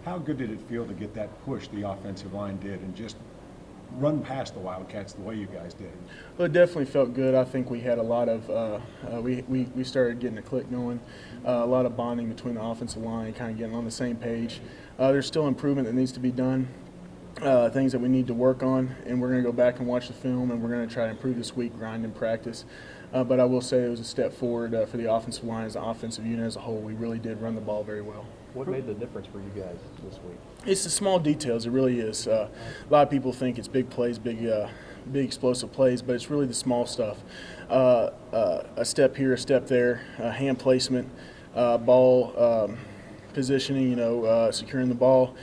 How good did it feel to get that push the offensive line did and just run past the Wildcats the way you guys did? Well, it definitely felt good. I think we had a lot of we started getting a click going, a lot of bonding between the offensive line, kind of getting on the same page. There's still improvement that needs to be done, things that we need to work on, and we're going to go back and watch the film, and we're going to try to improve this week, grind and practice. But I will say it was a step forward for the offensive line as the offensive unit as a whole. We really did run the ball very well. What made the difference for you guys this week? It's the small details. It really is. A lot of people think it's big plays, big explosive plays, but it's really the small stuff. A step here, a step there, hand placement, ball positioning, securing the ball.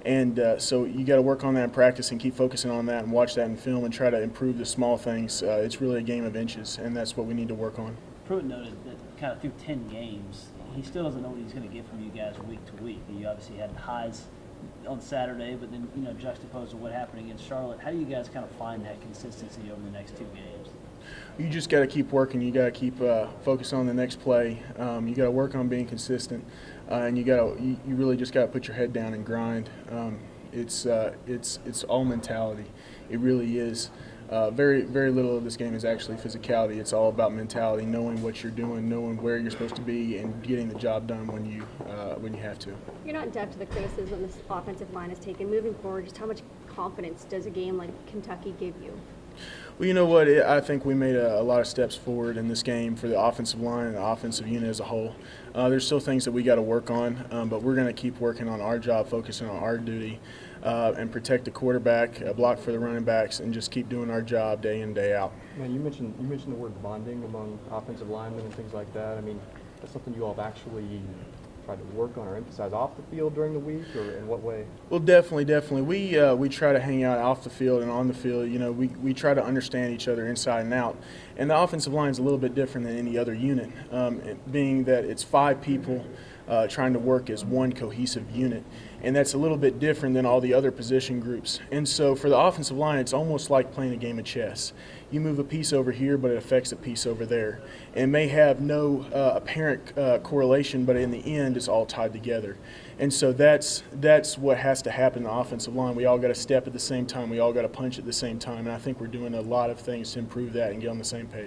And so you got to work on that in practice and keep focusing on that and watch that in film and try to improve the small things. It's really a game of inches, and that's what we need to work on. Pruitt noted that kind of through 10 games, he still doesn't know what he's going to get from you guys week to week. You obviously had highs on Saturday, but then, juxtaposed to what happened against Charlotte, how do you guys kind of find that consistency over the next 2 games? You just got to keep working. You got to keep focused on the next play. You got to work on being consistent, and you really just got to put your head down and grind. It's all mentality. It really is. Very little of this game is actually physicality. It's all about mentality, knowing what you're doing, knowing where you're supposed to be, and getting the job done when you have to. You're not deaf to the criticism this offensive line has taken. Moving forward, just how much confidence does a game like Kentucky give you? Well, you know what? I think we made a lot of steps forward in this game for the offensive line and the offensive unit as a whole. There's still things that we got to work on, but we're going to keep working on our job, focusing on our duty, and protect the quarterback, block for the running backs, and just keep doing our job day in, day out. Man, you mentioned the word bonding among offensive linemen and things like that. I mean, that's something you all have actually tried to work on or emphasize off the field during the week, or in what way? Well, definitely. We try to hang out off the field and on the field. We try to understand each other inside and out. And the offensive line is a little bit different than any other unit, being that it's 5 people trying to work as one cohesive unit. And that's a little bit different than all the other position groups. And so for the offensive line, it's almost like playing a game of chess. You move a piece over here, but it affects a piece over there. And may have no apparent correlation, but in the end, it's all tied together. And so that's what has to happen in the offensive line. We all got to step at the same time. We all got to punch at the same time. And I think we're doing a lot of things to improve that and get on the same page.